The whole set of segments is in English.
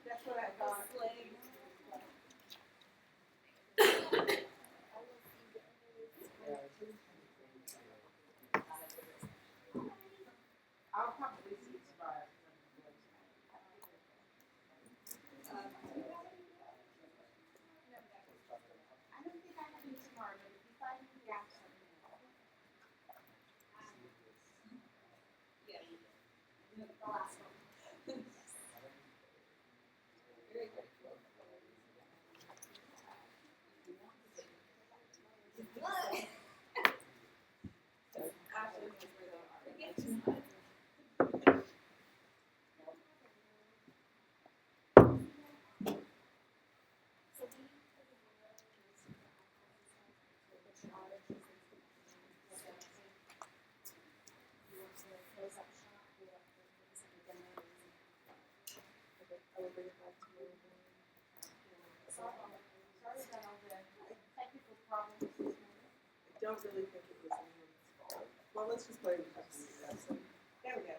That's what I thought. I'll probably see it tomorrow. I don't think I have any tomorrow, but if you find me, yeah. Yeah, the last one. Very good. Sorry about all the technical problems this morning. I don't really think it was anyone's fault. Well, let's just play with this. There we go.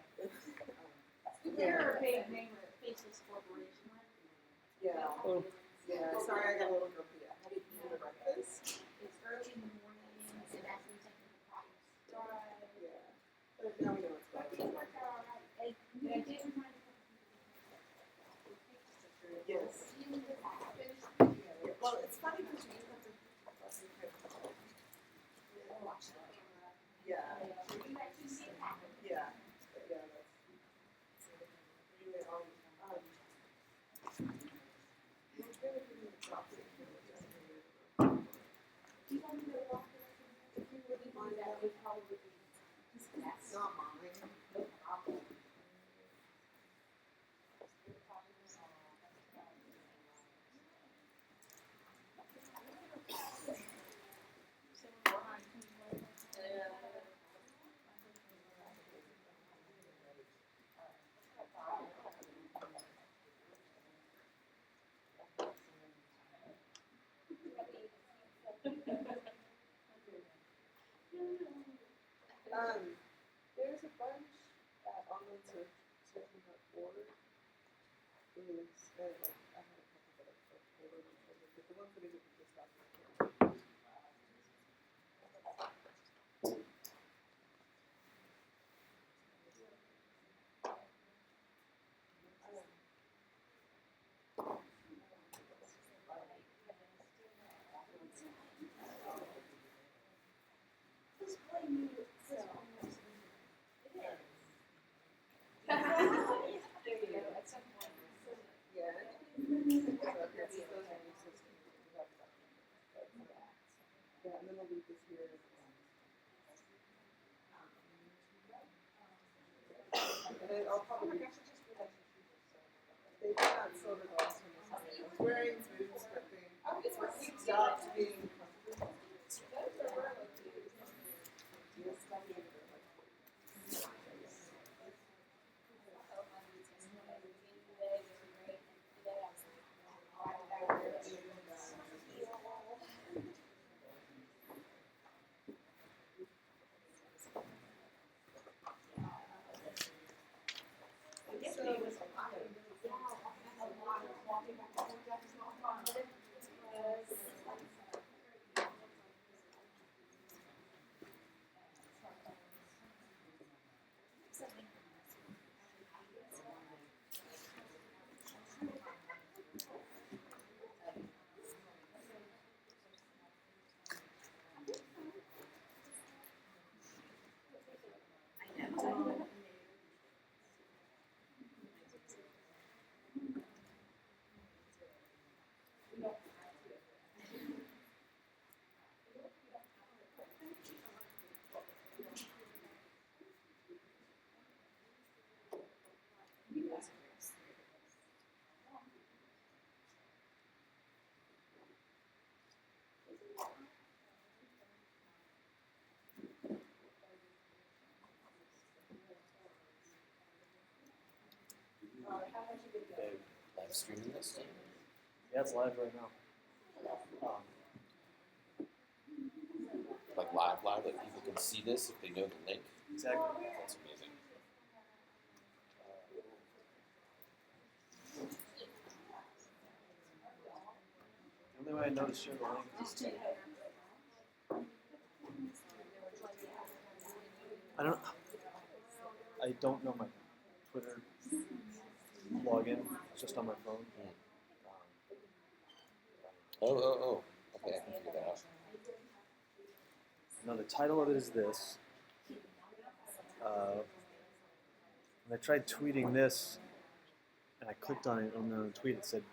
They're a big name of faceless corporation, right? Yeah. Oh. Yeah. Sorry, I got a little grumpy. I had to eat for breakfast. It's early in the morning, and that's when technical problems start. Yeah. But now we know it's But bad. it worked out all right. I didn't find a couple people. Yes. Even with that, Yeah. Well, it's funny because you have to watch it. Yeah. You actually see it happen. Yeah. Yeah. That's really all. It's really good to talk to you. Do you want me to walk it? If you really want that, would probably be. It's not mine. No problem. There's a bunch online searching for is like I had a couple that I ordered, but the ones that I did with this stuff. This play me so almost. It is. There you go. At some point. Yeah. So this is those new systems. Yeah, and then I'll leave this here. And then I'll probably. They got silver glass from this. I was wearing boots, but they stopped being comfortable. streaming this? Yeah, it's live right now. Like live, that people can see this if they know the link. Exactly. That's amazing. The only way I know to share the link is to. I don't know my Twitter login. It's just on my phone. Oh. Okay, I can figure that out. Now the title of it is this. When I tried tweeting this, and I clicked on it on the tweet, it said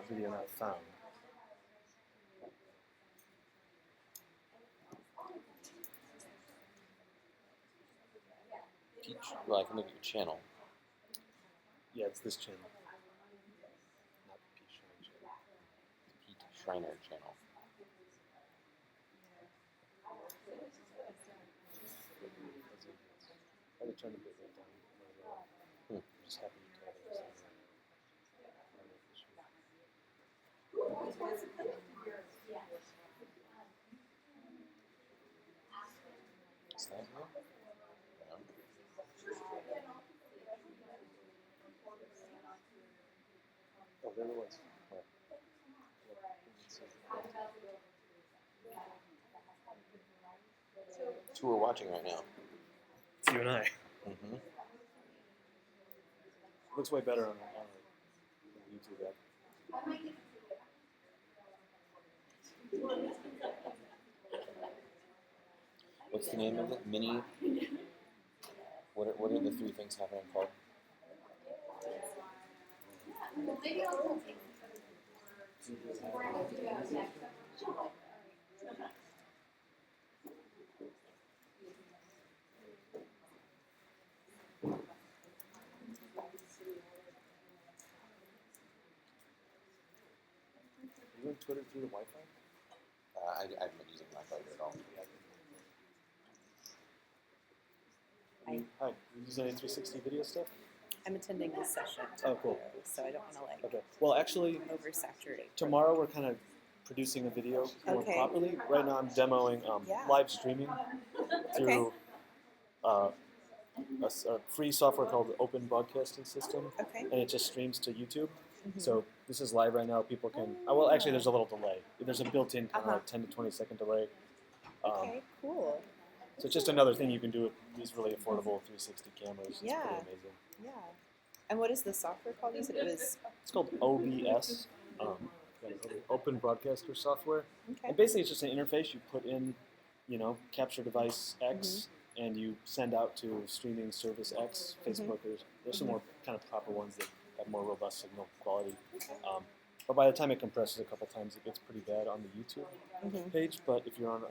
video not found. Well, I can look at your channel. Yeah, it's this channel. Not the Pete Shriner channel. Pete Shriner channel. I was trying to get that down. I'm just happy to have it. Is that real? Yeah. Oh, there it was. That's who we're watching right now. It's you and I. Mm-hmm. Looks way better on the YouTube app. What's the name of it? Mini. What are the three things happening called? Are you on Twitter through the Wi-Fi? I've been using Wi-Fi here at all. Hi. You use any 360 video stuff? I'm attending this session. Oh, cool. So I don't want to Okay. Well, actually, oversaturate. tomorrow we're kind of producing a video more Okay. properly. Right now I'm demoing Yeah. live streaming through a free software called Open Broadcasting System, Okay. and it just streams to YouTube. Mhm. So this is live right now. People can. Well, actually, there's a little delay. There's a built-in kind of Uh-huh. like 10 to 20 second delay. Okay, cool. So it's just another thing you can do with these really affordable 360 cameras. It's Yeah. pretty amazing. Yeah. And what is the software called? You said it was. It's called OBS, Open Broadcaster Software. Okay. And basically, it's just an interface you put in, capture device X, and you send out to streaming service X, Facebook. There's some more kind of proper ones that have more robust signal quality. But by the time it compresses a couple times, it gets pretty bad on the YouTube Mhm. page. But if you're on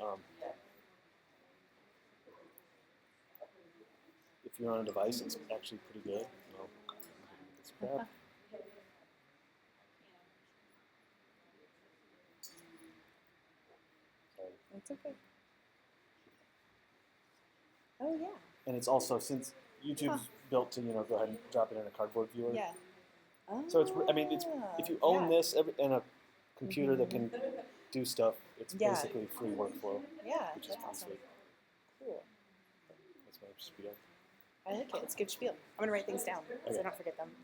a device, it's actually pretty good. It's crap. Sorry. That's okay. Oh, yeah. And it's also, since YouTube's built to go ahead and drop it in a cardboard viewer. Yeah. So it's if you own yeah. this and a computer that can do stuff, it's Yeah. basically free workflow, Yeah, which is that's pretty awesome. sweet. Cool. That's my spiel. I like it. It's a good spiel. I'm going to write things down so Okay. I don't forget them.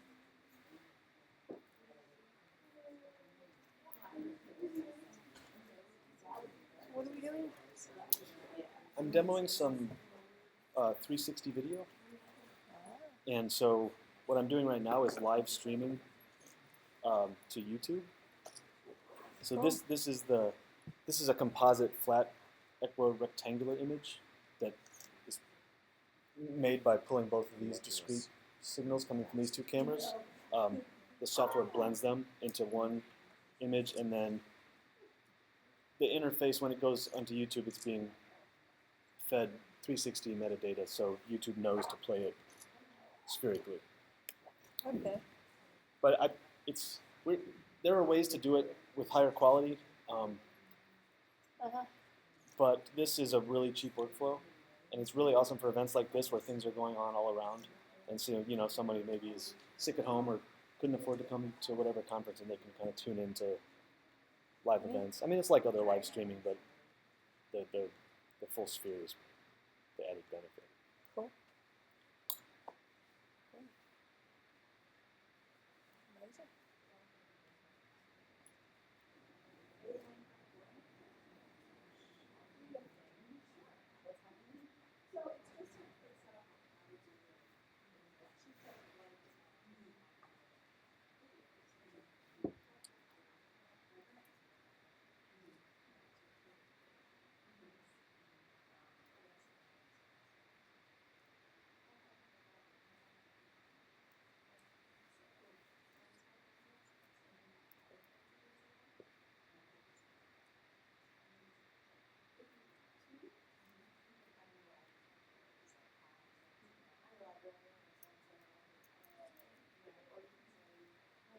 What are we doing? I'm demoing some 360 video, and so what I'm doing right now is live streaming to YouTube. So Cool. this is a composite flat equirectangular image that is made by pulling both of these discrete signals coming from these two cameras. The software blends them into one image, and then the interface, when it goes onto YouTube, it's being fed 360 metadata, so YouTube knows to play it spherically. Okay. But there are ways to do it with higher quality, but this is a really cheap workflow, and it's really awesome for events like this where things are going on all around. And so, you know, somebody maybe is sick at home or couldn't afford to come to whatever conference, and they can kind of tune into live events. I mean, it's like other live streaming, but the full sphere is the added benefit. Cool. Amazing.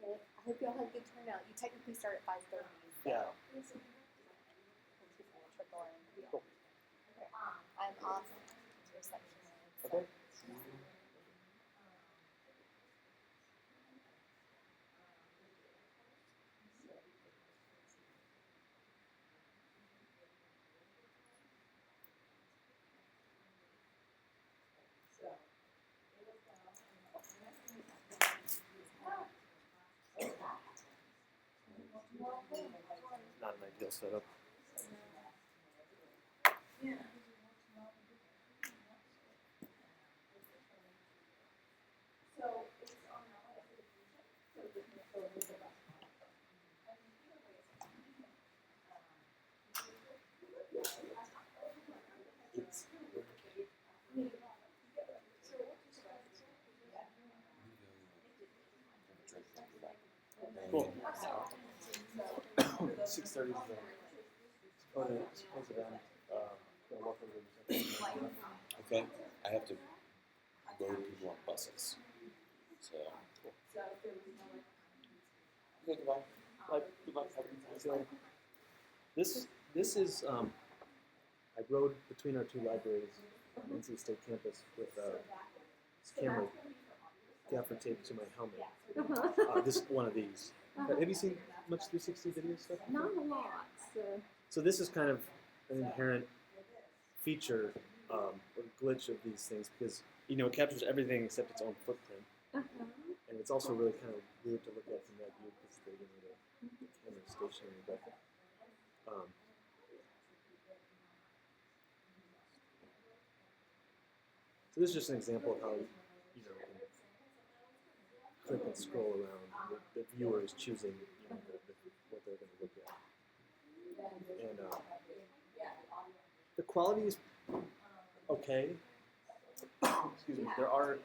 I hope you all have a good turnout. You technically start at 5:30. Yeah. Trickle in. Cool. I'm off to reception. Okay. Not an ideal setup. Cool. 6:30 is the supposed event. Gonna walk over to the Okay, I have to load people on buses. So, okay, goodbye. Like, goodbye. See you later. This is I rode between our two libraries on NC State campus with this camera gaffer taped to my helmet. This one of these. Have you seen much 360 video stuff? Not a lot. So this is kind of an inherent feature or glitch of these things because you know it captures everything except its own footprint, and it's also really kind of weird to look at from that view because the camera's stationary. But so this is just an example of how you know click and scroll around. The viewer is choosing what they're going to look at. And the quality is okay. Excuse me. There are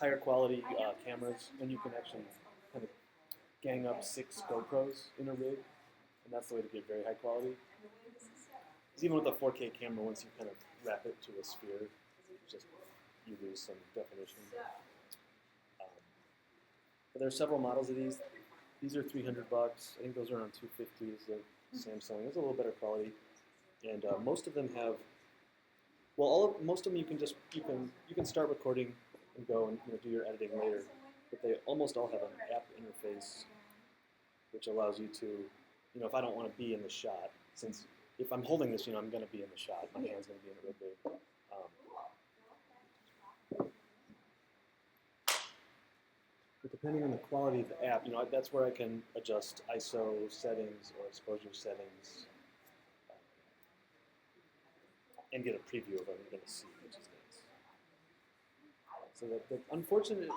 higher quality cameras, and you can actually kind of gang up 6 GoPros in a rig, and that's the way to get very high quality. Because even with a 4K camera, once you kind of wrap it to a sphere, you lose some definition. But there are several models of these. These are $300. I think those are around $250. Is the Samsung. It's a little better quality, and most of them have. Well, most of them you can start recording and go and do your editing later, but they almost all have an app interface, which allows you to, if I don't want to be in the shot, since if I'm holding this, I'm going to be in the shot. My hand's going to be in it real big. But depending on the quality of the app, that's where I can adjust ISO settings or exposure settings and get a preview of what I'm going to see, which is nice. So the unfortunate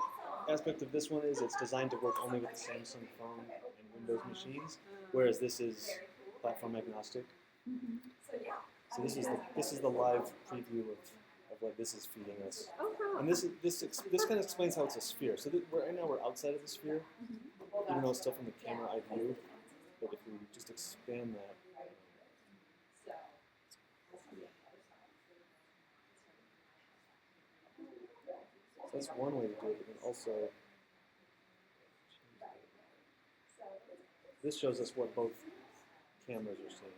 aspect of this one is it's designed to work only with the Samsung phone and Windows machines, whereas this is platform agnostic. So this is the live preview of what this is feeding us. And this kind of explains how it's a sphere. So right now we're outside of the sphere, even though it's still from the camera eye view. But if we just expand that, so that's one way to do it. But then also, this shows us what both cameras are seeing.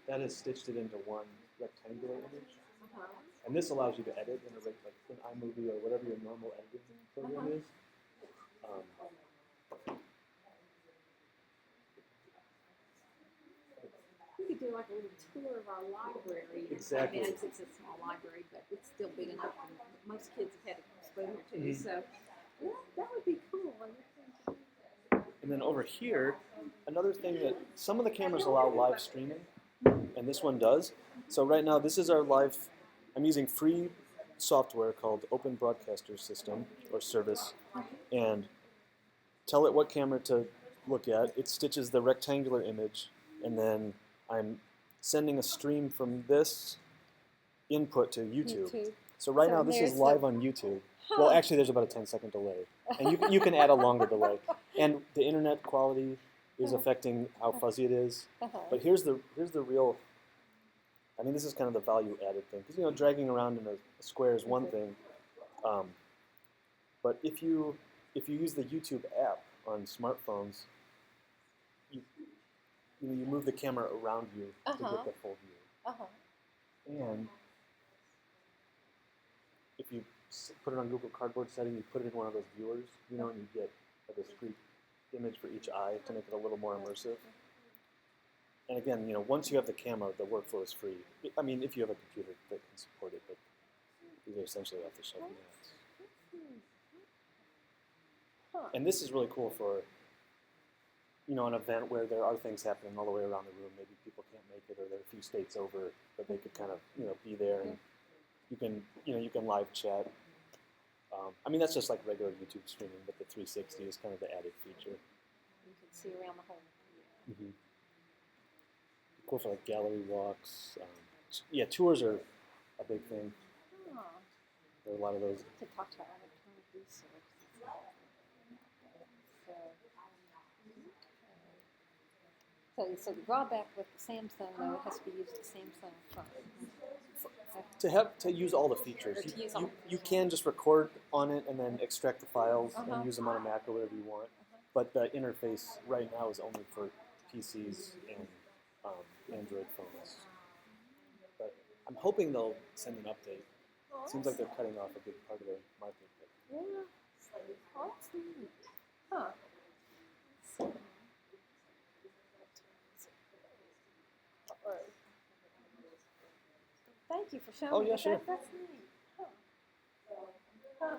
That is stitched it into one rectangular image. Uh-huh. And this allows you to edit in a like in iMovie or whatever your normal editing program is. We could do like a little tour of our library. Exactly. I mean, it's a small library, but it's still big enough for most kids have had exposure to. Mhm. So yeah, that would be cool. And then over here, another thing that some of the cameras allow live streaming, and this one does. So right now, this is our live. I'm using free software called Open Broadcaster System or Service, and tell it what camera to look at. It stitches the rectangular image, and then I'm sending a stream from this input to YouTube. So right So now, this is there's live the- on YouTube. Well, actually, there's about a 10-second delay, and you can add a longer delay. And the internet quality is affecting how fuzzy it is. Uh-huh. But here's the real. I mean, this is kind of the value added thing, because dragging around in a square is one thing, but if you use the YouTube app on smartphones, you move the camera around you to Uh-huh. get the full view. Uh-huh. And if you put it on Google Cardboard setting, you put it in one of those viewers, and you get a discrete image for each eye to make it a little more immersive. And again, once you have the camera, the workflow is free. I mean, if you have a computer that can support it, but these are essentially off-the-shelf units. Huh. And this is really cool for, an event where there are things happening all the way around the room. Maybe people can't make it, or they're a few states over, but they could kind of, be there, and you can live chat. I mean, that's just like regular YouTube streaming, but the 360 is kind of the added feature. You can see around the whole. Mm-hmm. Cool for like gallery walks. Yeah, tours are a big thing. Oh, There are a lot of those. to talk to our electronic resource. So the drawback with the Samsung, though, it has to be used to Samsung phone. To use all the features, Or to use all- you can just record on it and then extract the files Uh-huh. and use them on a Mac or whatever you want. But the interface right now is only for PCs and Android phones. But I'm hoping they'll send an update. It seems like they're cutting off a big part of their market. But Yeah. Oh, that's neat. Huh. So, thank you for showing Oh, me yeah, that. sure. That's neat. Huh. Huh.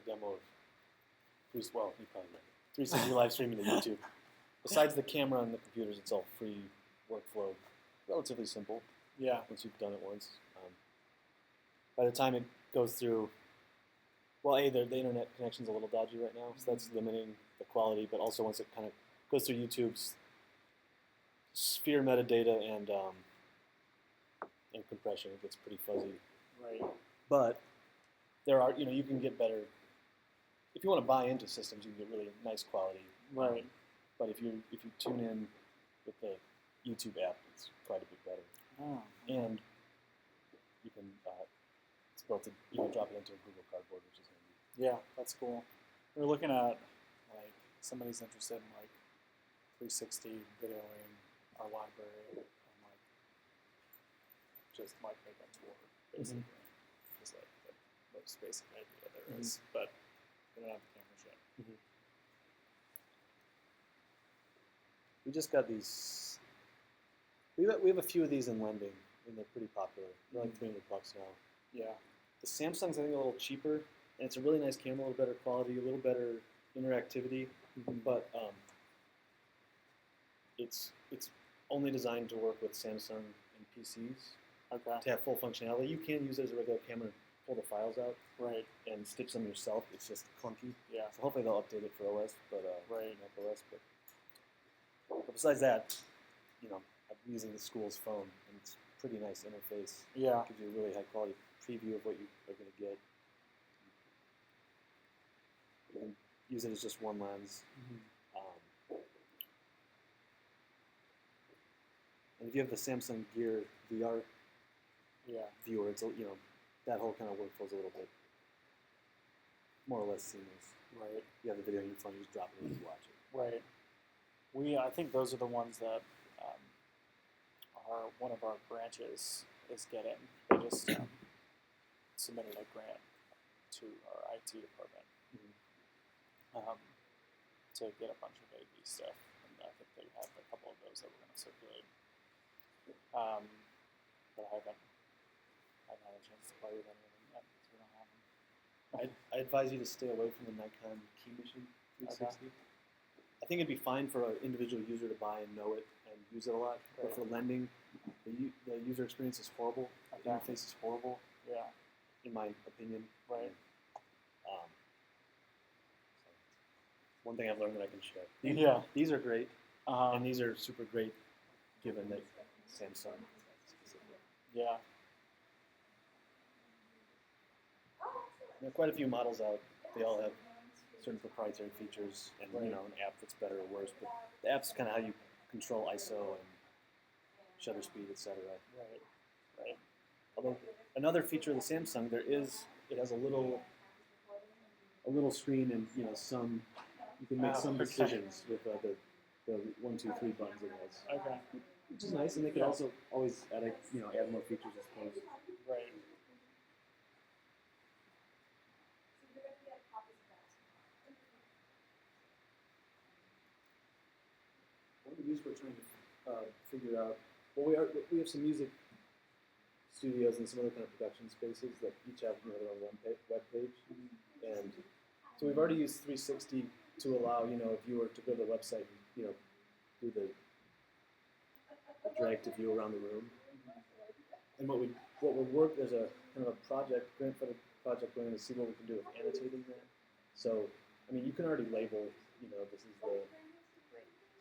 a demo of you probably know, 360 live streaming to YouTube. Besides the camera and the computers, it's all free workflow, relatively simple. Yeah. Once you've done it once. By the time it goes through, well, the internet connection's a little dodgy right now, so that's limiting the quality. But also once it kind of goes through YouTube's sphere metadata and compression, it gets pretty fuzzy. Right. But there are, you can get better. If you want to buy into systems, you can get really nice quality. Right. But if you tune in with the YouTube app, it's quite a bit better. Oh. And you can it's built to drop it into a Google Cardboard, which is handy. Yeah, that's cool. We're looking at like somebody's interested in like 360 videoing our library and like just like make a tour basically. Is like the most basic idea there is, but we don't have the cameras yet. We just got these. We have a few of these in lending, and they're pretty popular. They're like $300 now. Yeah. The Samsung's I think a little cheaper, and it's a really nice camera, a little better quality, a little better interactivity, but it's only designed to work with Samsung and PCs Okay. to have full functionality. You can use it as a regular camera, pull the files out, Right. and stitch them yourself. It's just clunky. Yeah. So hopefully they'll update it for OS, but Right. Mac OS. But besides that, I'm using the school's phone, and it's a pretty nice interface. Yeah. It gives you a really high quality preview of what you are going to get. You can use it as just one lens. And if you have the Samsung Gear VR Yeah. viewer, it's that whole kind of workflow is a little bit more or less seamless. Right. You have the video on your phone, you just drop it and you watch it. Right. I think those are the ones that one of our branches is getting. They just submitted a grant to our IT department to get a bunch of AV stuff, and I think they have a couple of those that we're going to circulate. But I haven't had a chance to play with any of them yet because we don't have them. I advise you to stay away from the Nikon Key Mission 360. I think it'd be fine for an individual user to buy and know it and use it a lot. But for lending, the user experience is horrible. The interface is horrible. Yeah. In my opinion. Right. So one thing I've learned that I can share. These are great, and these are super great, given that Samsung. Yeah. There are quite a few models out. They all have certain proprietary features and an app that's better or worse. But the app's kind of how you control ISO and shutter speed, etc. Right. Right. Although another feature of the Samsung, it has a little screen and some you can make some decisions with the 1, 2, 3 buttons it has. Okay. Which is nice, and they could also always add more features, I suppose. Right. One of these we're trying to figure out. Well, we have some music studios and some other kind of production spaces that each have their own web page, and so we've already used 360 to allow a viewer to go to the website and do the drag to view around the room. And what would work, there's a kind of a grant funded project going to see what we can do with annotating that. So you can already label this is the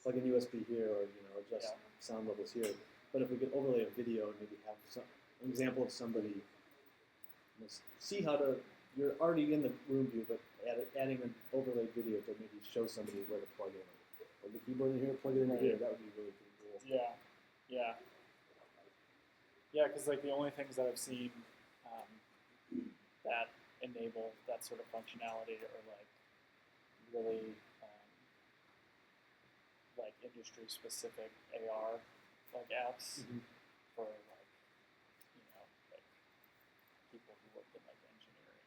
plug in USB here, or adjust sound levels here. But if we could overlay a video and maybe have an example of somebody see how you're already in the room view, but adding an overlaid video to maybe show somebody where to plug in. Or the keyboard in here, plug it in here. That would be really pretty cool. Yeah. Yeah. Yeah, because the only things that I've seen that enable that sort of functionality are really industry specific AR apps for people who work in engineering.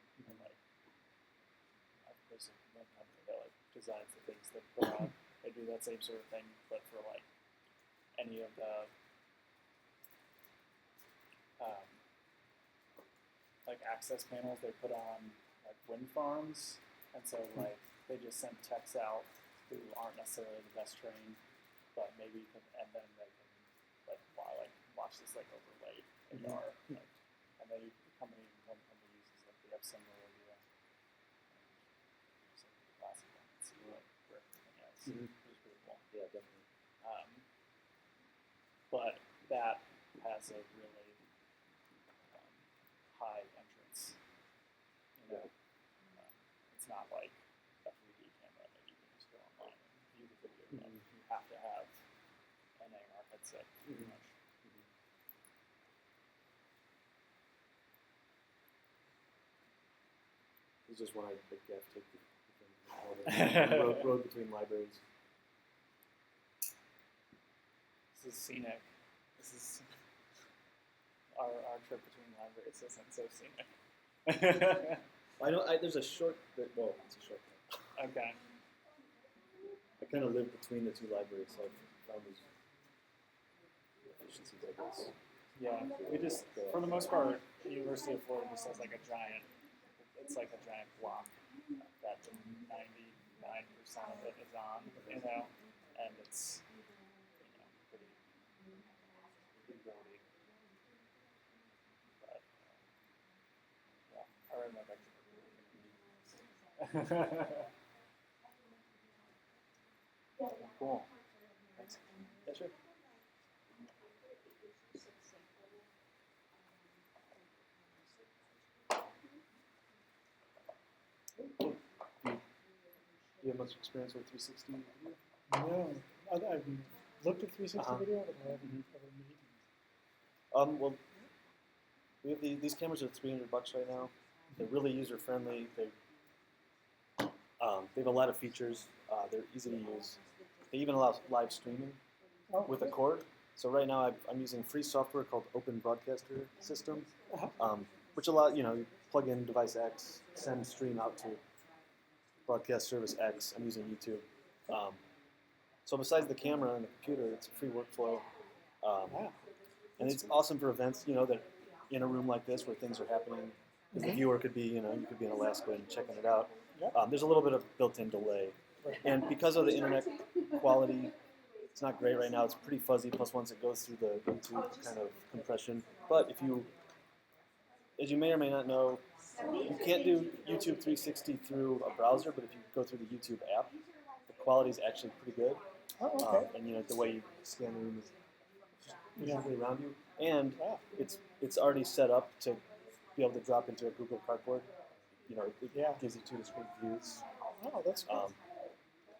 There's one company that designs the things that put on. They do that same sort of thing, but for any of the access panels they put on wind farms, and so like they just send techs out who aren't necessarily the best trained, but maybe you can, and then they can watch this like overlay AR, like, and they one company uses like the Epson radio, just like the classic one, and see where everything is. Which is pretty cool. Yeah, definitely. But that has a really high entrance. You know, it's not like a 3D camera that you can just go online and view the video. You have to have an AR headset, pretty much. It's just when I take the road between libraries. This is scenic. This is our trip between libraries isn't so scenic. I know there's a short bit. Well, it's a short cut. Okay. I kind of live between the two libraries, so I've found these efficiencies, I guess. Yeah, we just, for the most part, University of Florida just has like it's like a giant block that 99% of it is on, you know, and it's, pretty roady. But, yeah, I really love that. Cool. Thanks. Yeah, sure. Do you have much experience with 360 video? No, I've looked at 360 video, but I haven't ever made Well, we have these cameras are $300 right now. They're really user friendly. They have a lot of features. They're easy to use. They even allow live streaming with a cord. So right now I'm using free software called Open Broadcaster System, which allows you plug in device X, send stream out to broadcast service X. I'm using YouTube. So besides the camera and the computer, it's a free workflow. And it's awesome for events, that in a room like this where things are happening, the viewer could be, you could be in Alaska and checking it out. There's a little bit of built-in delay. And because of the internet quality, it's not great right now. It's pretty fuzzy, plus once it goes through the YouTube kind of compression. But as you may or may not know, you can't do YouTube 360 through a browser, but if you go through the YouTube app, the quality is actually pretty good. Oh, okay. And the way you scan the room is usually around you. And it's already set up to be able to drop into a Google Cardboard. It gives you two discrete views. Oh, that's cool.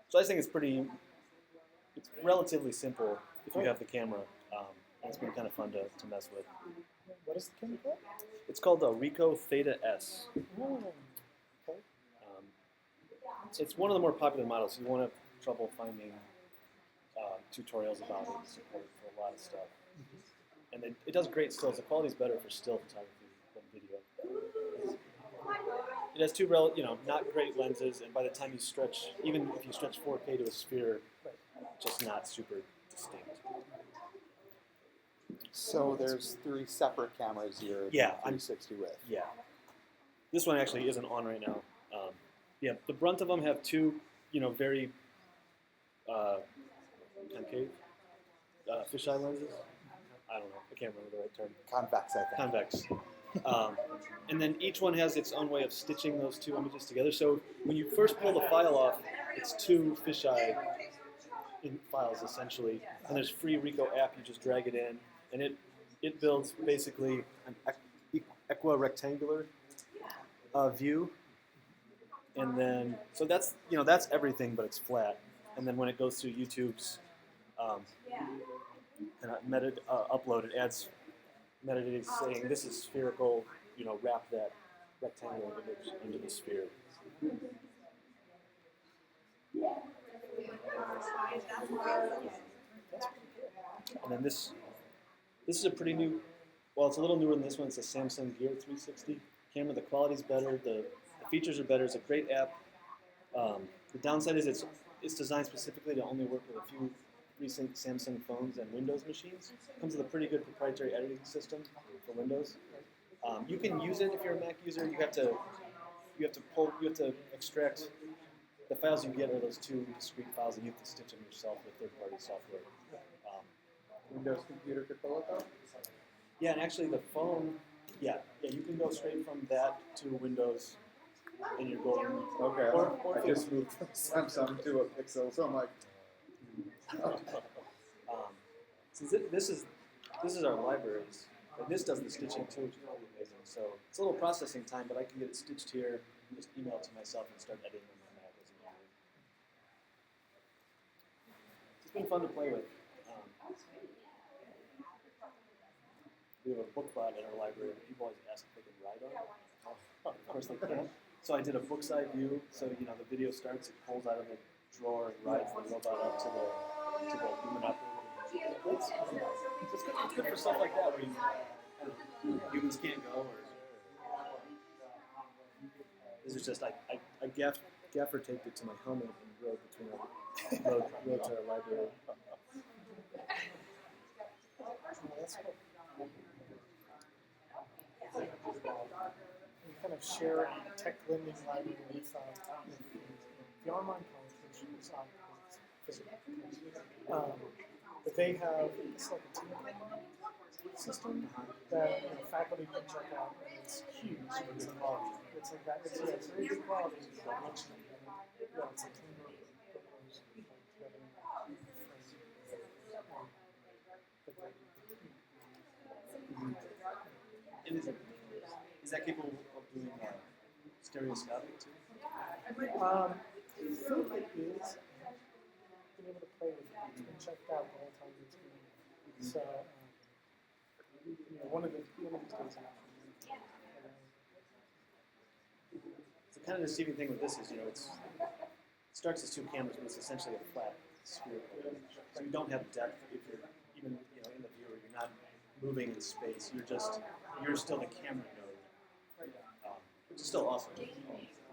So I think it's relatively simple if you have the camera. And it's been kind of fun to mess with. What is the camera called? It's called the Ricoh Theta S. Oh, okay. It's one of the more popular models. You won't have trouble finding tutorials about it. It's support for a lot of stuff. And it does great stills. The quality is better for still photography than video. It has two not great lenses, and by the time you stretch, even if you stretch 4K to a sphere, just not super distinct. So there's 3 separate cameras you're 360 with. Yeah. This one actually isn't on right now. The brunt of them have two, very concave fisheye lenses. I don't know. I can't remember the right term. Convex, I think. Convex. And then each one has its own way of stitching those two images together. So when you first pull the file off, it's two fisheye files essentially. And there's free Ricoh app. You just drag it in, and it builds basically an equirectangular view. And then so that's everything, but it's flat. And then when it goes through YouTube's upload, it adds metadata saying this is spherical. Wrap that rectangular image into the sphere. And then this is a pretty new. Well, it's a little newer than this one. It's a Samsung Gear 360 camera. The quality's better. The features are better. It's a great app. The downside is it's designed specifically to only work with a few recent Samsung phones and Windows machines. It comes with a pretty good proprietary editing system for Windows. You can use it if you're a Mac user. You have to you have to pull, you have to extract the files you get are those two discrete files, and you have to stitch them yourself with third-party software. Windows computer could pull it though? Yeah, and actually the phone, yeah, you can go straight from that to Windows, and you're golden. Okay. Or I just moved from Samsung to a Pixel, so I'm like, Since this is our libraries, and this does the stitching too, which is really amazing. So it's a little processing time, but I can get it stitched here, and just email it to myself, and start editing on my Mac as needed. It's been fun to play with. We have a book bot in our library that people always ask if they can ride on. Of course they can't. So I did a book side view. So the video starts, it pulls out of the drawer and rides the robot up to the human operator. It's good for stuff like that where humans can't go. Or this is just I gaffer taped it to my helmet and rode between rode to our library. We kind of share tech lending library with the online college, which is on physical. But they have it's like a team system that faculty can check out, and it's huge. It's like that. It's very good quality. It's like clean room. And is that capable of doing stereoscopic too? I think it is. Being able to play with it. It's been checked out the whole time it's been. So, one of these days. The kind of deceiving thing with this is, it starts as two cameras, but it's essentially a flat sphere. So you don't have depth if you're even, in the viewer. You're not moving in space. You're still the camera node, which is still awesome.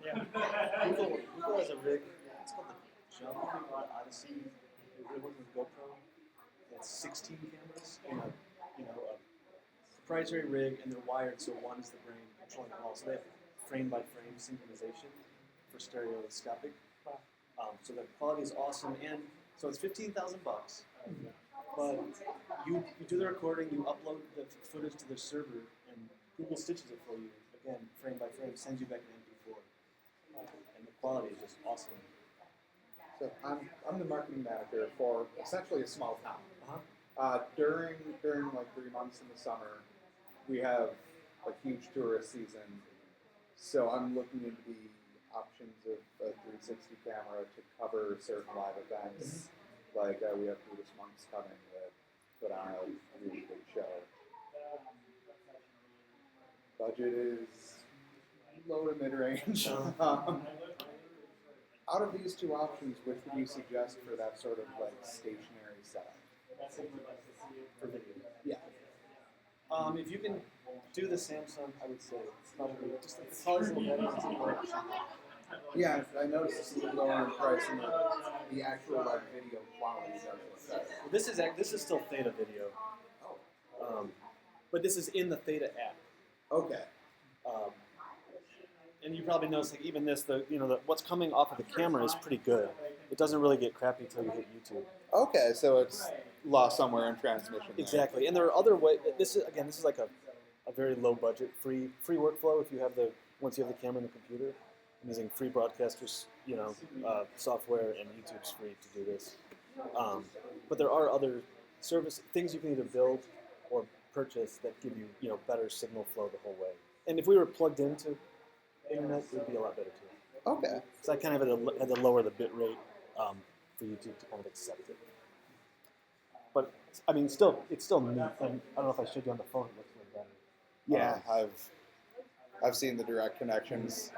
Yeah. Google has a rig. It's called the Jump Odyssey. They're working with GoPro. It's 16 cameras in a proprietary rig, and they're wired so one is the brain controlling them all. So they have frame-by-frame synchronization for stereoscopic. So the quality is awesome, and so it's $15,000. But you do the recording, you upload the footage to their server, and Google stitches it for you, again, frame by frame, sends you back an MP4. And the quality is just awesome. so I'm the marketing manager for essentially a small town. Uh-huh. During like 3 months in the summer, we have a huge tourist season. So I'm looking into the options of a 360 camera to cover certain live events. Like we have Buddhist monks coming that put on a really big show. Budget is low to mid-range. Out of these two options, which would you suggest for that sort of like stationary setup? For video. Yeah. If you can do the Samsung, I would say it's probably just like the colors a little better. Yeah, I noticed it's a little lower in price, and the actual like video quality is actually better. This is still Theta video, but this is in the Theta app. Okay. And you probably notice, like even this, what's coming off of the camera is pretty good. It doesn't really get crappy until you hit YouTube. Okay, so it's lost somewhere in transmission. There. Exactly, and there are other ways. This is like a very low budget, free workflow. If you have once you have the camera and the computer, I'm using free broadcasters, software, and YouTube's free to do this. But there are other things you can either build or purchase that give you better signal flow the whole way. And if we were plugged into internet, it would be a lot better too. Okay. So I kind of had to lower the bit rate for YouTube to kind of accept it. But I mean, it's still neat. And I don't know if I showed you on the phone. It looks way better. Yeah, I've seen the direct connections.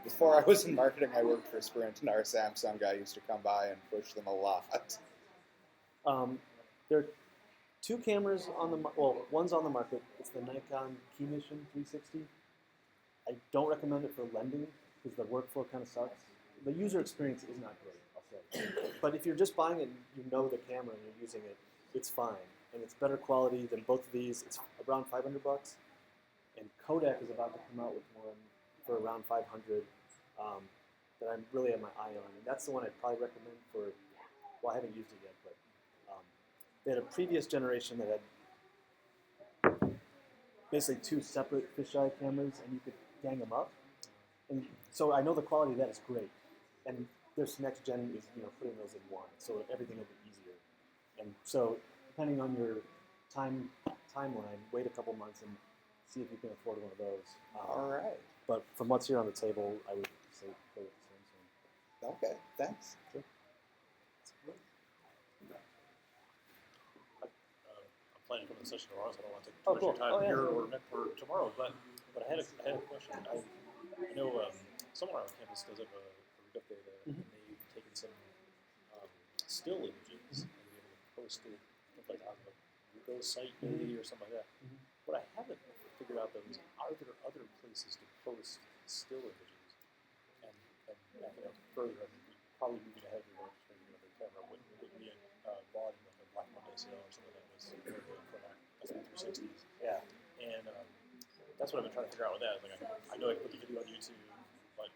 Before I was in marketing, I worked for Sprint, and our Samsung guy used to come by and push them a lot. There are two cameras on the one's on the market. It's the Nikon Key Mission 360. I don't recommend it for lending because the workflow kind of sucks. The user experience is not great, I'll say. But if you're just buying it, you know the camera and you're using it, it's fine. And it's better quality than both of these. It's around $500. And Kodak is about to come out with one for around 500 that I'm really have my eye on, and that's the one I'd probably recommend for. Well, I haven't used it yet, but they had a previous generation that had basically 2 separate fisheye cameras, and you could gang them up. And so I know the quality of that is great, and this next gen is putting those in one, so everything will be easier. And so depending on your timeline, wait a couple months and see if you can afford one of those. All right. But from what's here on the table, I would say go with the Samsung. Okay. Thanks. Sure. I'm planning to come to the session tomorrow, so I don't want to take Oh, too cool. much of your Oh, time yeah. here or tomorrow. But I had a question. I know somewhere on campus does have a read-up data, and they've taken some still images and been able to post it like on the Google site maybe or something like that. What I haven't figured out though is, are there other places to post still images? And backing up further, I mean, probably moving ahead, we want to bring another camera. When we had bought like a Black Monday sale or something that was for that S360s. Yeah. And that's what I've been trying to figure out with that. Like, I know I can put the video on YouTube, but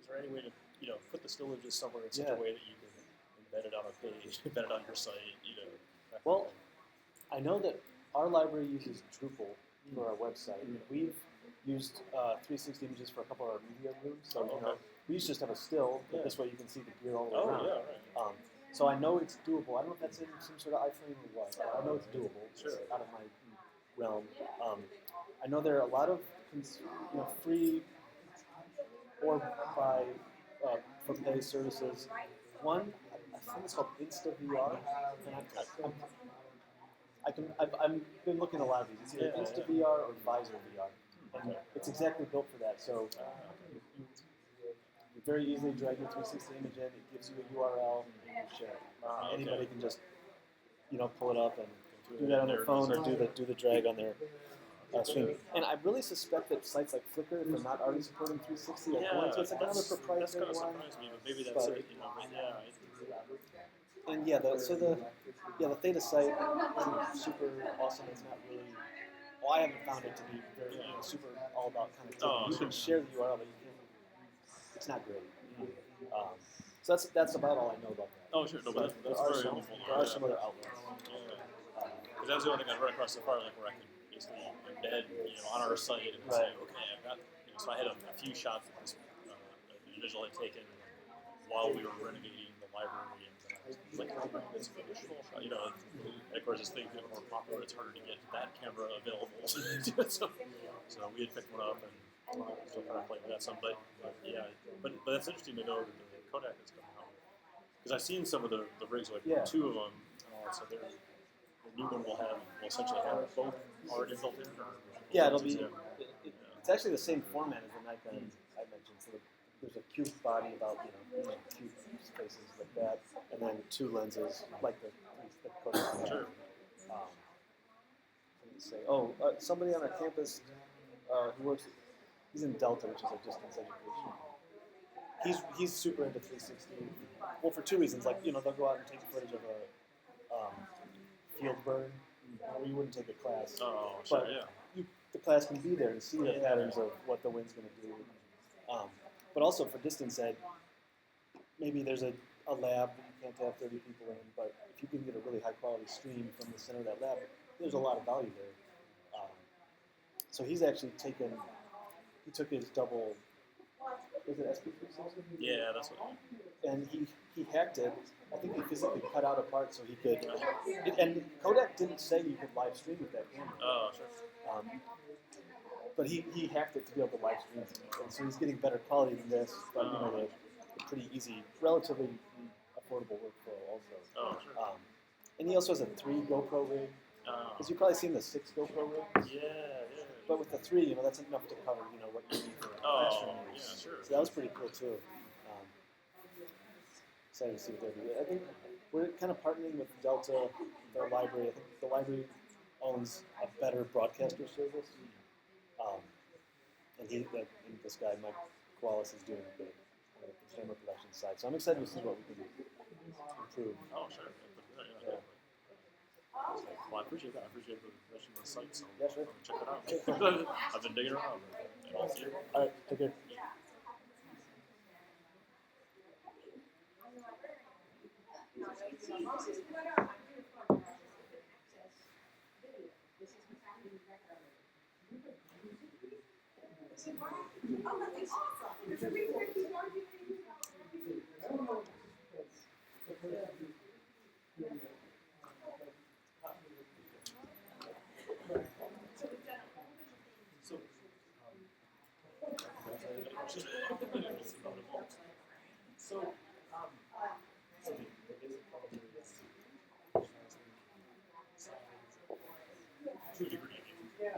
is there any way to put the still images somewhere in such a way that you can embed it on a page, embed it on your site, that Well, I know that our library uses Drupal for our website. We've used 360 images for a couple of our media rooms. So we used to just have a still, but this way you can see the gear all the way around. Yeah, right. So I know it's doable. I don't know if that's in some sort of iframe or what, but I know it's doable. Sure. It's out of my realm. I know there are a lot of free or by for pay services. One, I think it's called InstaVR. And I've been looking at a lot of these. It's either InstaVR or Visor VR. And it's exactly built for that. So you very easily drag your 360 image in. It gives you a URL and you can share it. Anybody can just pull it up and do that on their phone or do the drag on their stream. And I really suspect that sites like Flickr, if they're not already supporting 360, are going to. It's like another proprietary that's kind of one. surprised me, but maybe that's it. And the Theta site isn't super awesome. It's not really. Well, I haven't found it to be very super all about connectivity. You can share the URL, but you can. It's not great. So that's about all I know about that. Oh, sure. No, but that's very helpful. There are some other outlets. Because that was the only thing I've run across so far, like where I could basically embed, on our site and say, okay, I've got, so I had a few shots that this individual had taken while we were renovating the library, and I was like, oh, it's an additional shot, and of course, as things get more popular, it's harder to get that camera available. so we had picked one up and still kind of playing with that some, but that's interesting to know that the Kodak is coming out. Because I've seen some of the rigs, like 2 of them, so the new one will essentially have both already built in. Yeah, it'll be. It's actually the same format as the Nikon I mentioned. So there's a cube body about cube spaces like that, and then 2 lenses like the Kodak. Sure. Somebody on our campus who works. He's in Delta, which is a distance education. He's super into 360. Well, for 2 reasons. Like they'll go out and take footage of a field burn. You wouldn't take a class. Oh, sure, but the class can be there and see the patterns of what the wind's going to do. But also for distance ed, maybe there's a lab that you can't have 30 people in, but if you can get a really high quality stream from the center of that lab, there's a lot of value there. So he's actually he took his double, was it SP360? Yeah, that's what. And he hacked it. I think he physically cut out a part so he could. And Kodak didn't say you could live stream with that camera. Oh, sure. But he hacked it to be able to live stream, and so he's getting better quality than this. But the pretty easy, relatively affordable workflow also. Oh, sure. And he also has a 3 GoPro rig. Because you've probably seen the 6 GoPro rigs. Yeah. But with the 3, that's enough to cover what you need for a classroom use. Yeah, sure. So that was pretty cool too. Excited to see what they're doing. I think we're kind of partnering with Delta, their library. I think the library owns a better broadcaster service. And this guy, Mike Koalas, is doing the camera production side. So I'm excited to see what we can improve. Oh, sure. Yeah. Well, I appreciate that. I appreciate the information on the site, so yeah, sure. check it out. I've been digging around. and I'll see you. All right, take care. To a degree. Yeah.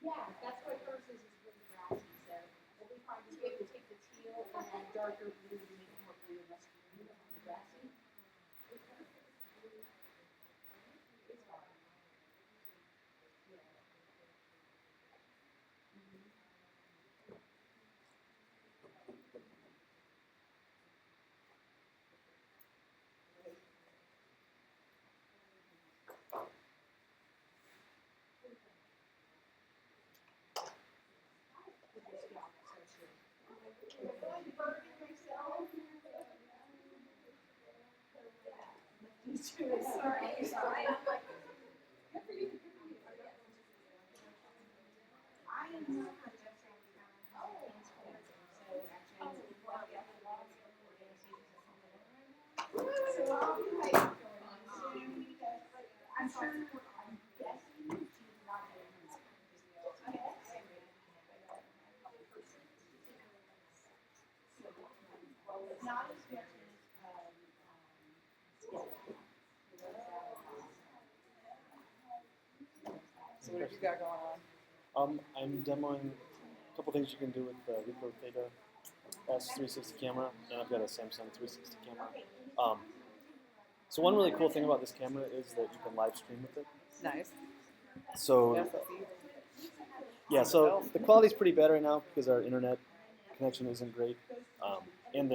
Yeah, that's why hers is really grassy, so we'll be fine to be able to take the teal and then darker blue to make it more blue and less green on the grassy. Sorry. I am not a I'm sure I'm guessing she's not not as much So what have you got going on? I'm demoing a couple things you can do with the Ricoh Theta S360 camera, and I've got a Samsung 360 camera. So one really cool thing about this camera is that you can live stream with it. Nice. So Yes, I see. yeah, so the quality's pretty bad right now because our internet connection isn't great, and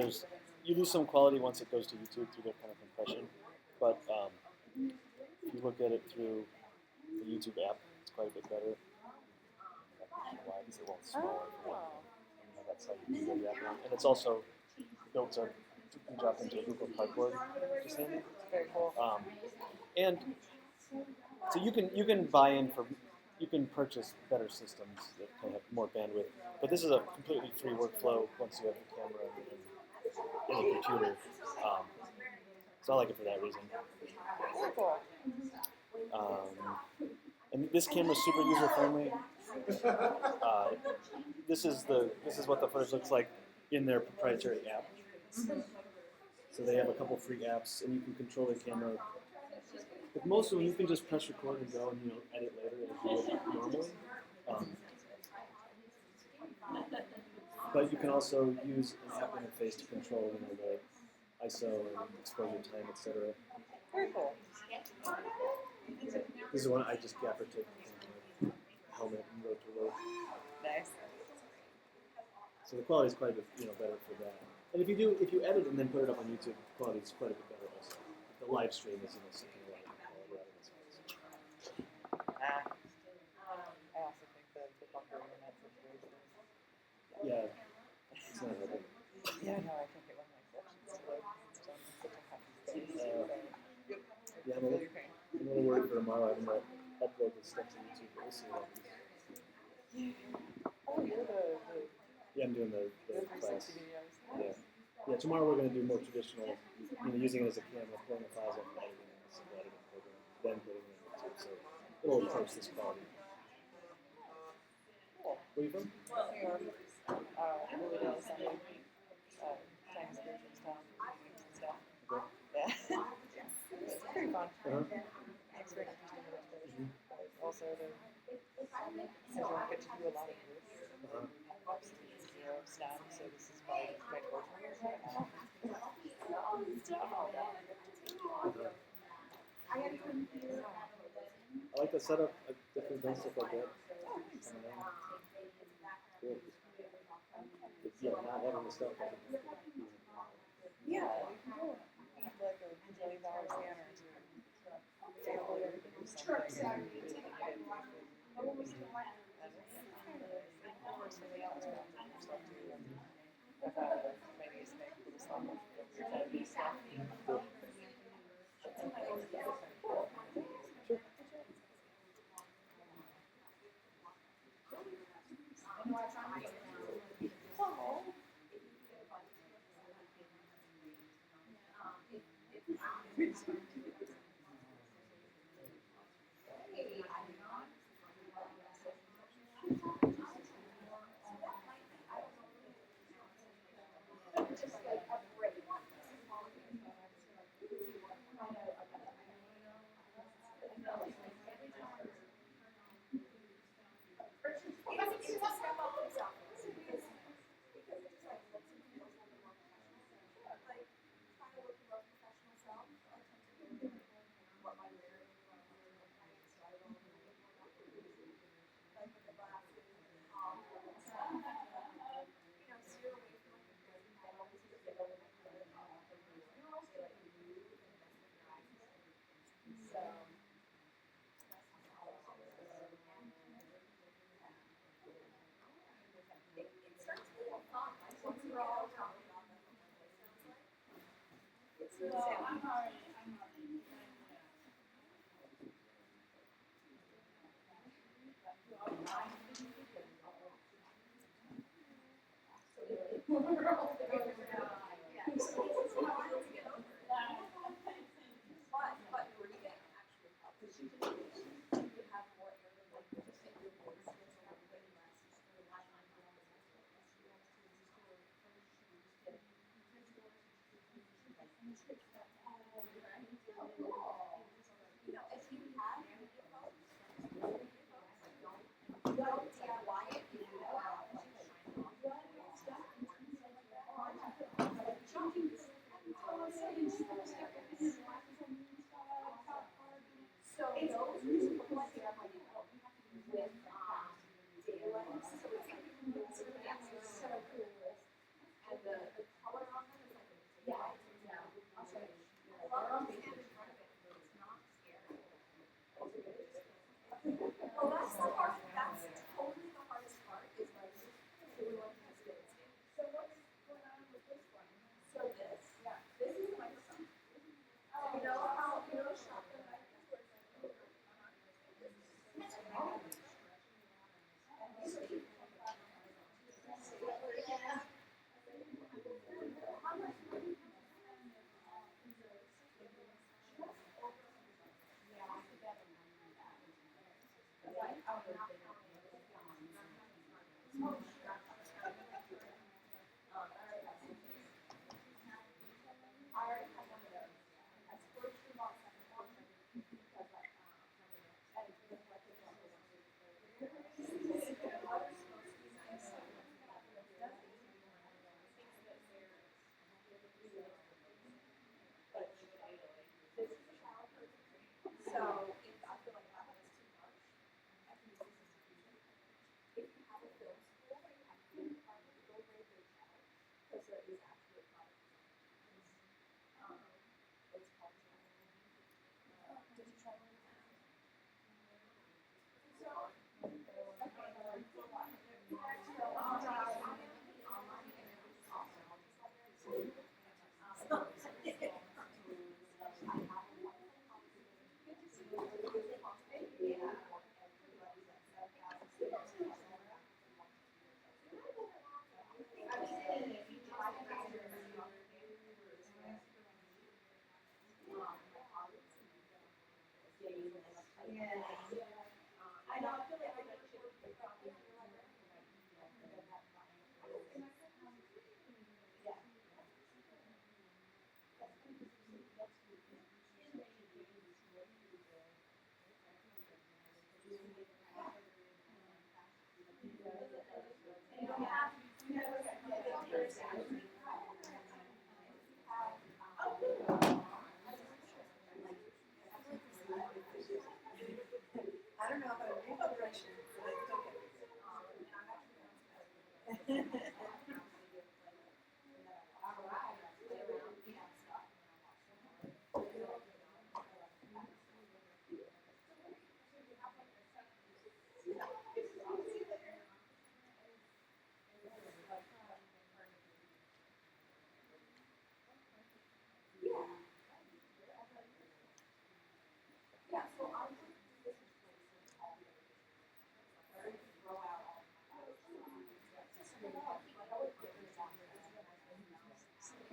you lose some quality once it goes to YouTube through that kind of compression. But if you look at it through the YouTube app, it's quite a bit better. Why is it a little smaller? That's how you do the app, and it's also built to can drop into a Google Cardboard, which is handy. Very cool. And so you can buy in for, you can purchase better systems that can have more bandwidth. But this is a completely free workflow once you have the camera and the computer. So I like it for that reason. Very cool. And this camera is super user friendly. This is what the footage looks like in their proprietary app. So they have a couple free apps, and you can control the camera. But most of them, you can just press record and go, and edit later as you would normally. But you can also use an app interface to control, the ISO and exposure time, etc. Very cool. This is one I just gaffer taped from my helmet and road to road. Nice. So the quality is quite a bit, better for that. And if you edit and then put it up on YouTube, the quality is quite a bit better also. The live stream is something a lot more rather than I also think the bunker internet situation is. yeah, it's not helping. Yeah, no, I can't get one of my sections to load. It's done in such a happy space. Yep. Yeah, Feel your pain. I'm a little worried for tomorrow. I'm going to upload this stuff to YouTube. We'll see what happens. Oh, you're the Yeah, I'm doing the 360 class. videos. Yeah. Yeah, tomorrow we're going to do more traditional, using it as a camera, pulling the files up and editing in a simple editing program, then putting it on YouTube. So it'll approach this quality. Cool. Where are you from? New York. Louisville, Sunday. Chinese versions town. And stuff. Okay. Yeah. It's pretty fun. It's very interesting illustration. But also I don't get to do a lot of this. Zero STEM, so this is my torture right now. I like the setup. I've definitely done stuff like that. Cool. But yeah, not having the stuff. Yeah, you can go have like a $1 scanner to fail or do something and you really get it. I've had my niece make little song of stuff.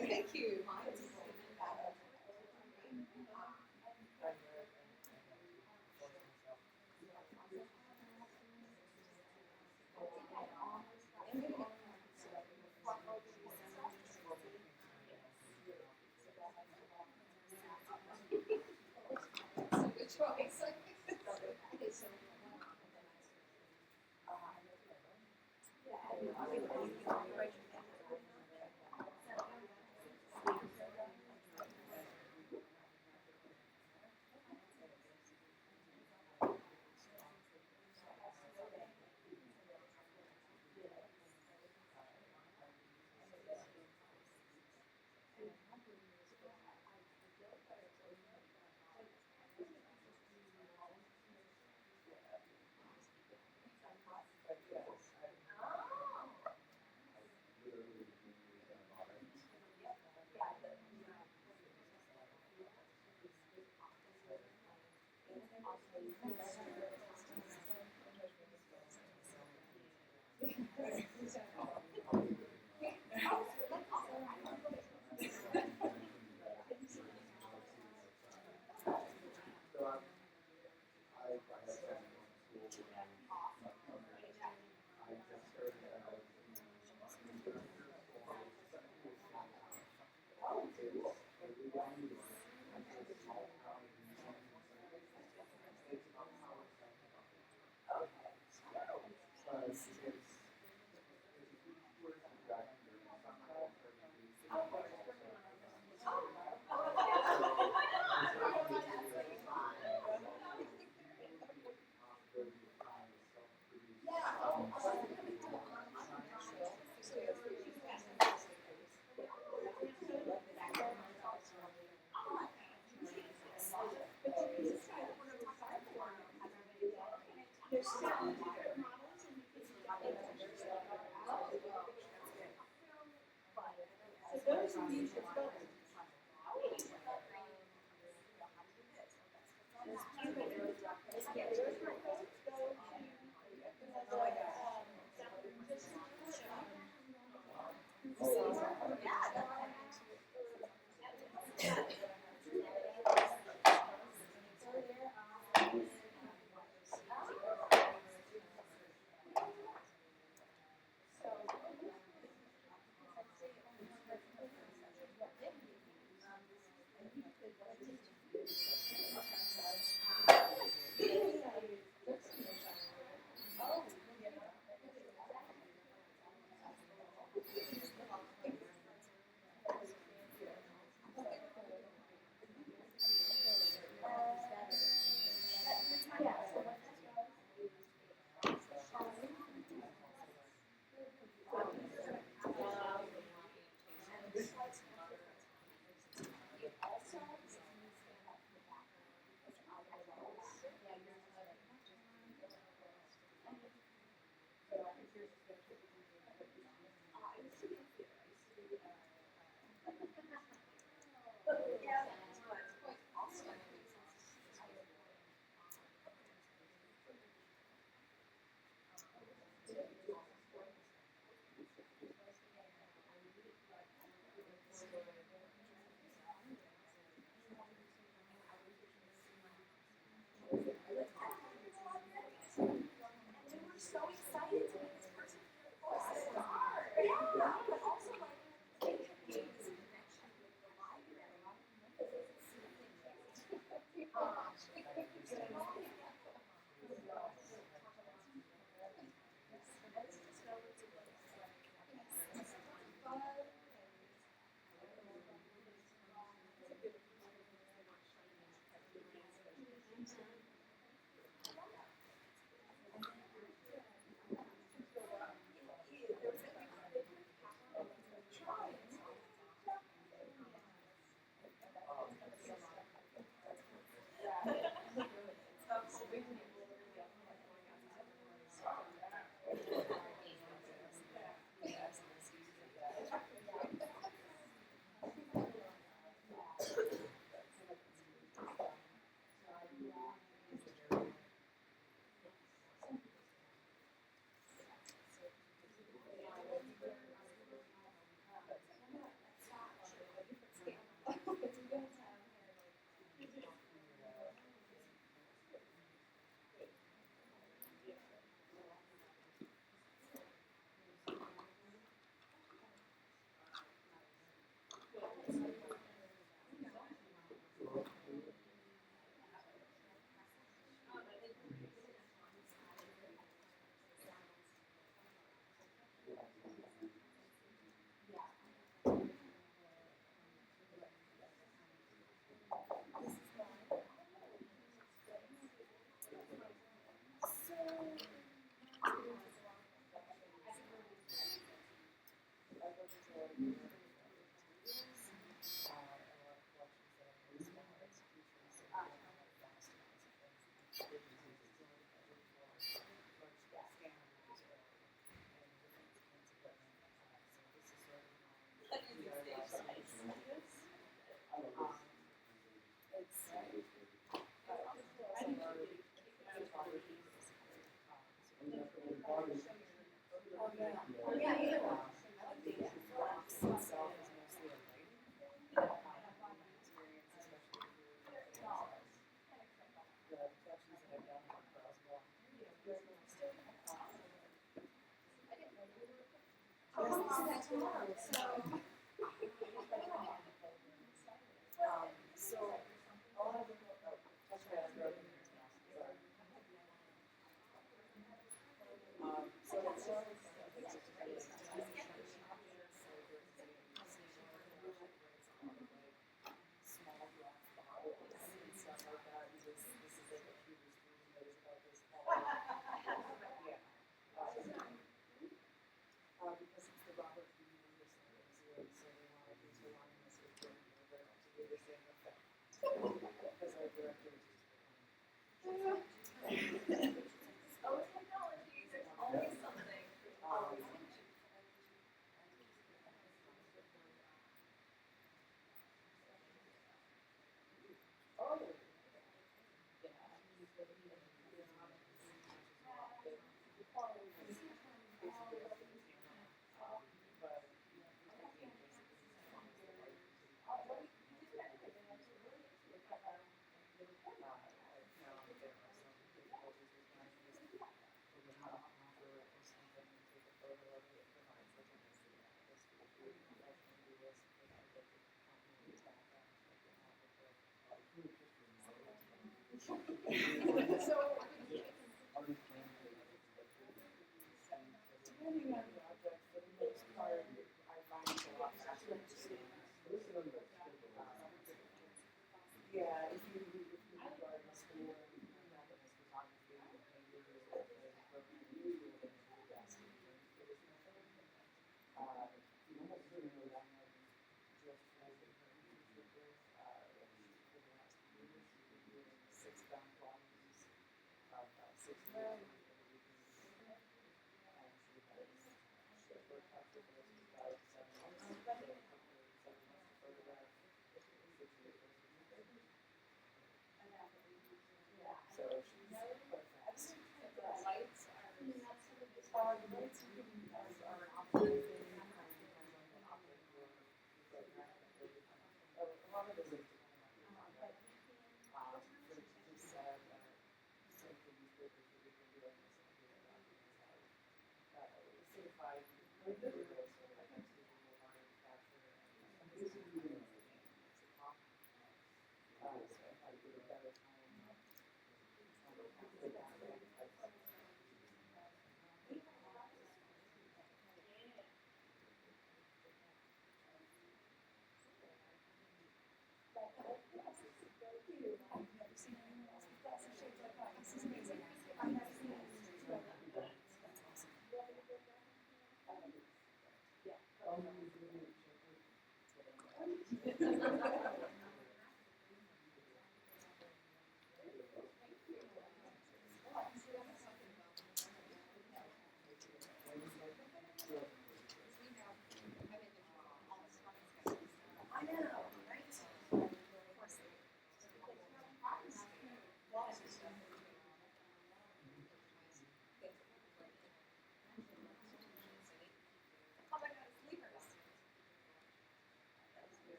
Thank you. Good choice.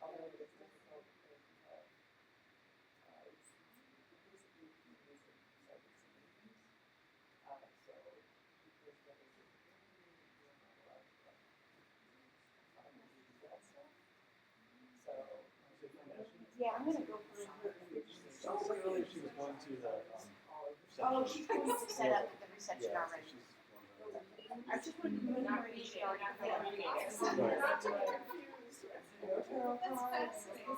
Although it is difficult because it's basically music subjects and meetings. So because that is a community, you're not allowed to like do that stuff. So Yeah, I'm gonna go for it. Earlier she was going to the. Oh, she's going to set up at the reception Yeah, already. she's I just want to know how you start to play the games. Right. Not to get confused. That's fascinating.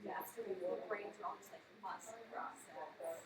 Yeah. Your brains are almost like must process.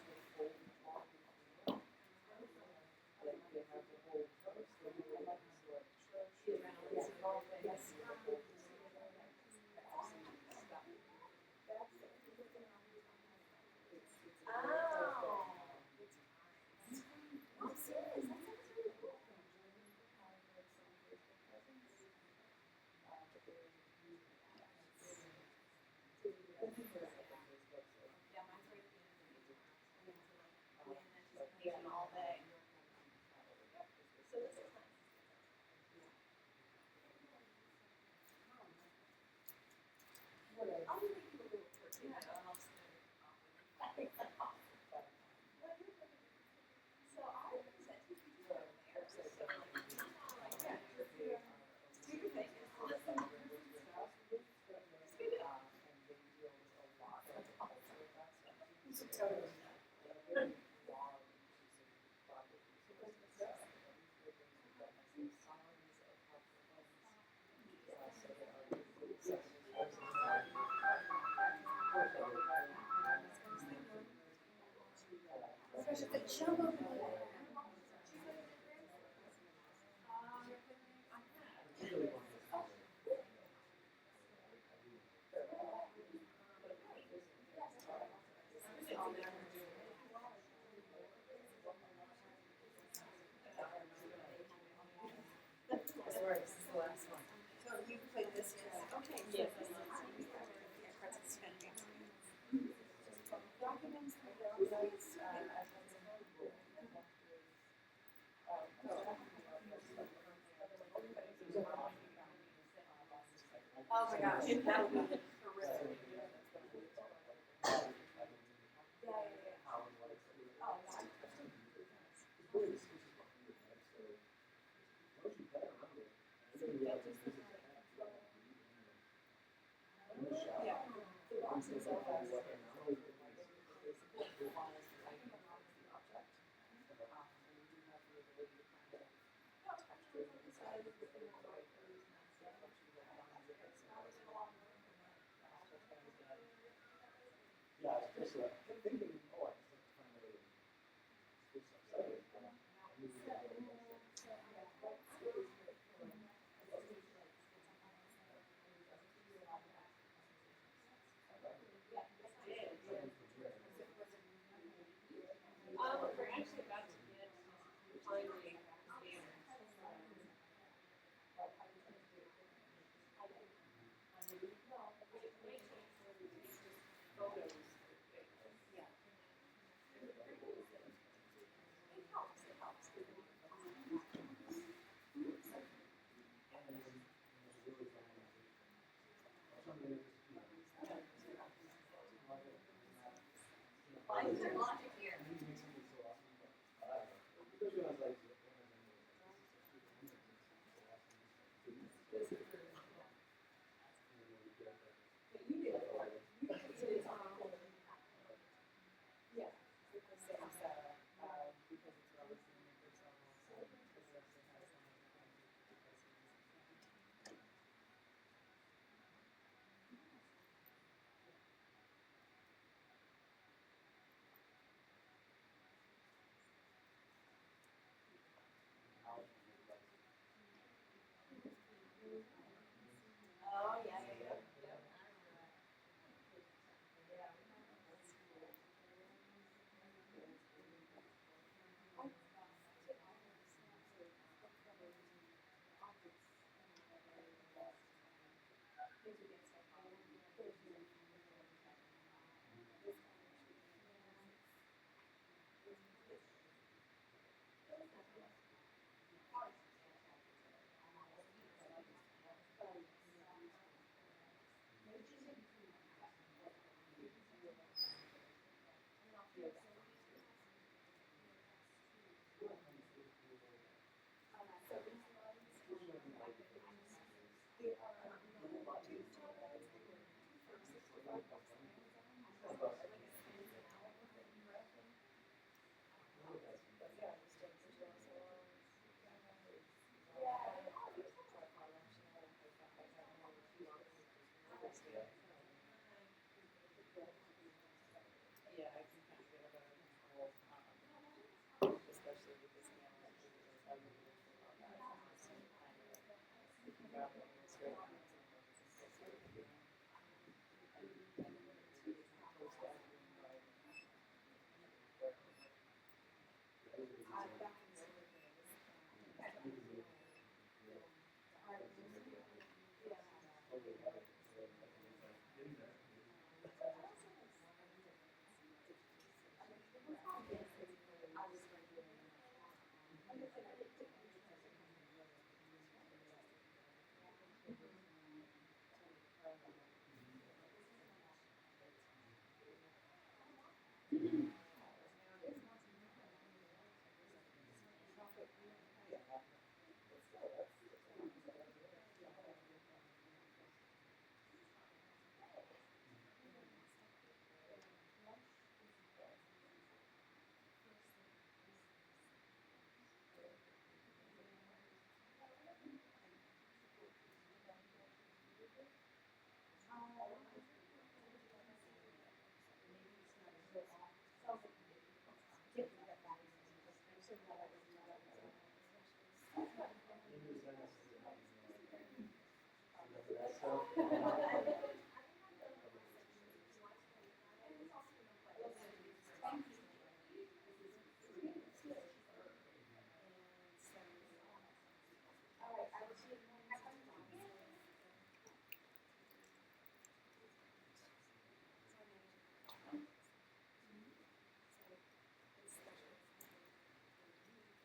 This is the last one. So you played this year? Okay. Yes. Documents, websites, oh my gosh, that would be horrific. We're actually about to get finally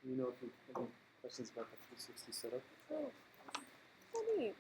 You know if you have any questions about the 360 setup? Oh, so neat.